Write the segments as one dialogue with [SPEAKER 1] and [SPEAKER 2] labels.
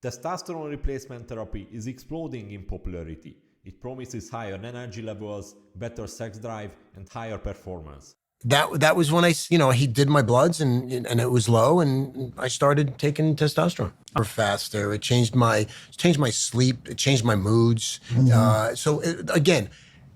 [SPEAKER 1] Testosterone replacement therapy is exploding in popularity. It promises higher energy levels, better sex drive, and higher performance.
[SPEAKER 2] That was when he did my bloods and it was low, and I started taking testosterone for faster. It changed my sleep. It changed my moods. Again,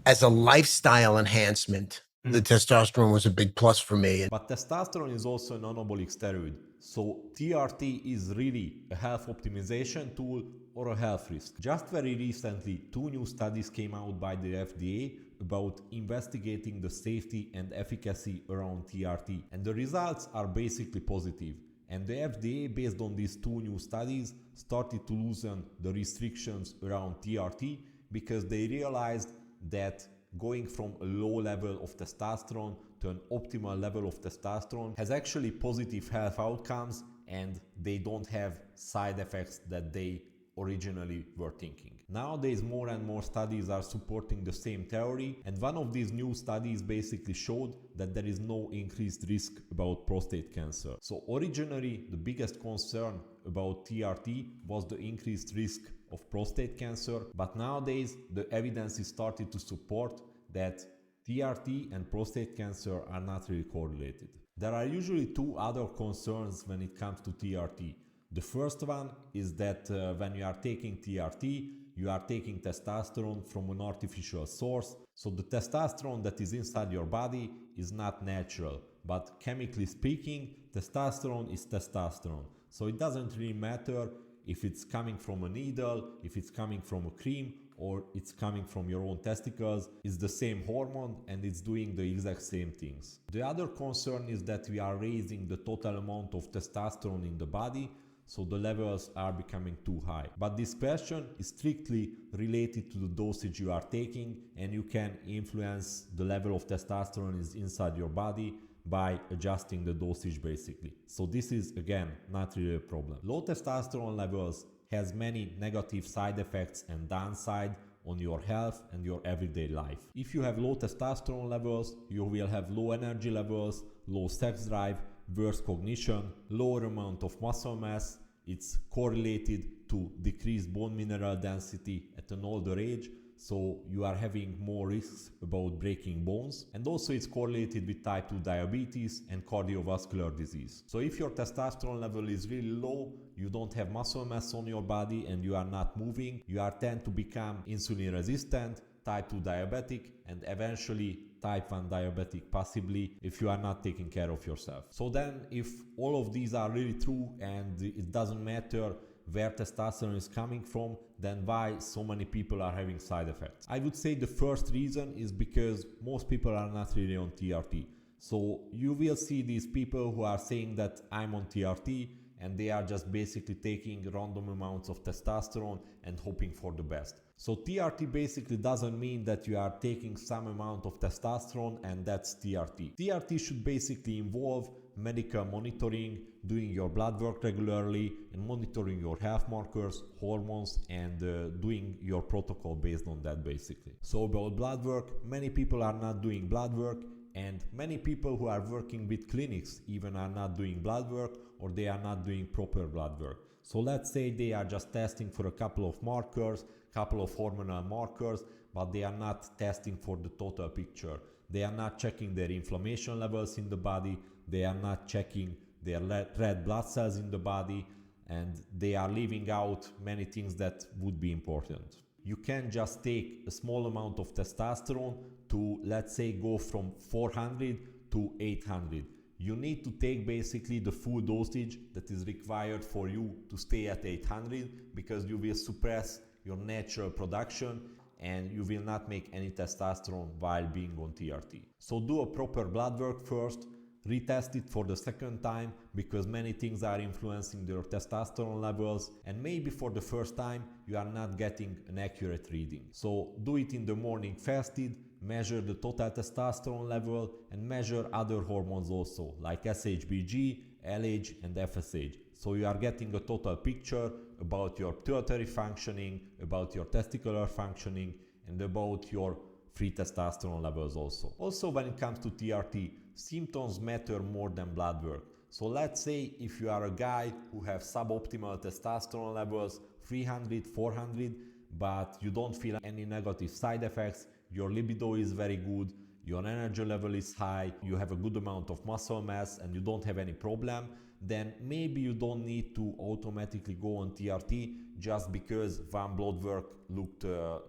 [SPEAKER 2] as a lifestyle enhancement, the testosterone was a big plus for me.
[SPEAKER 1] But testosterone is also an anabolic steroid, so TRT is really a health optimization tool or a health risk. Just very recently, 2 new studies came out by the FDA about investigating the safety and efficacy around TRT, and the results are basically positive. And the FDA, based on these 2 new studies, started to loosen the restrictions around TRT because they realized that going from a low level of testosterone to an optimal level of testosterone has actually positive health outcomes, and they don't have side effects that they originally were thinking. Nowadays, more and more studies are supporting the same theory, and one of these new studies basically showed that there is no increased risk about prostate cancer. So originally, the biggest concern about TRT was the increased risk of prostate cancer, but nowadays the evidence is starting to support that TRT and prostate cancer are not really correlated. There are usually 2 other concerns when it comes to TRT. The first one is that when you are taking TRT, you are taking testosterone from an artificial source. So the testosterone that is inside your body is not natural. But chemically speaking, testosterone is testosterone. So it doesn't really matter if it's coming from a needle, if it's coming from a cream, or it's coming from your own testicles. It's the same hormone and it's doing the exact same things. The other concern is that we are raising the total amount of testosterone in the body, so the levels are becoming too high. But this question is strictly related to the dosage you are taking, and you can influence the level of testosterone is inside your body by adjusting the dosage basically. So this is again not really a problem. Low testosterone levels has many negative side effects and downside on your health and your everyday life. If you have low testosterone levels, you will have low energy levels, low sex drive, worse cognition, lower amount of muscle mass. It's correlated to decreased bone mineral density at an older age, so you are having more risks about breaking bones, and also it's correlated with type 2 diabetes and cardiovascular disease. So if your testosterone level is really low, you don't have muscle mass on your body and you are not moving, you are tend to become insulin resistant, type 2 diabetic, and eventually type 1 diabetic possibly if you are not taking care of yourself. So then if all of these are really true and it doesn't matter where testosterone is coming from, then why so many people are having side effects? I would say the first reason is because most people are not really on TRT. So you will see these people who are saying that I'm on TRT and they are just basically taking random amounts of testosterone and hoping for the best. So TRT basically doesn't mean that you are taking some amount of testosterone and that's TRT. TRT should basically involve medical monitoring, doing your blood work regularly, and monitoring your health markers, hormones, and doing your protocol based on that basically. So about blood work, many people are not doing blood work, and many people who are working with clinics even are not doing blood work, or they are not doing proper blood work. So let's say they are just testing for a couple of markers, couple of hormonal markers, but they are not testing for the total picture. They are not checking their inflammation levels in the body, they are not checking their red blood cells in the body, and they are leaving out many things that would be important. You can just take a small amount of testosterone to, let's say, go from 400 to 800. You need to take basically the full dosage that is required for you to stay at 800, because you will suppress your natural production and you will not make any testosterone while being on TRT. So do a proper blood work first, retest it for the second time, because many things are influencing your testosterone levels, and maybe for the first time you are not getting an accurate reading. So do it in the morning fasted, measure the total testosterone level, and measure other hormones also, like SHBG, LH, and FSH. So you are getting a total picture about your pituitary functioning, about your testicular functioning, and about your free testosterone levels also. Also, when it comes to TRT, symptoms matter more than blood work. So let's say if you are a guy who have suboptimal testosterone levels, 300, 400, but you don't feel any negative side effects, your libido is very good, your energy level is high, you have a good amount of muscle mass and you don't have any problem, then maybe you don't need to automatically go on TRT just because one blood work looked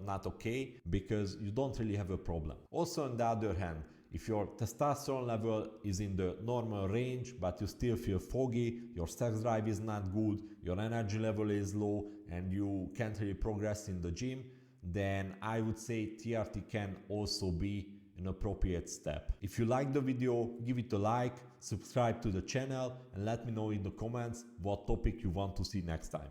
[SPEAKER 1] not okay, because you don't really have a problem. Also, on the other hand, if your testosterone level is in the normal range but you still feel foggy, your sex drive is not good, your energy level is low and you can't really progress in the gym, then I would say TRT can also be an appropriate step. If you like the video, give it a like, subscribe to the channel and let me know in the comments what topic you want to see next time.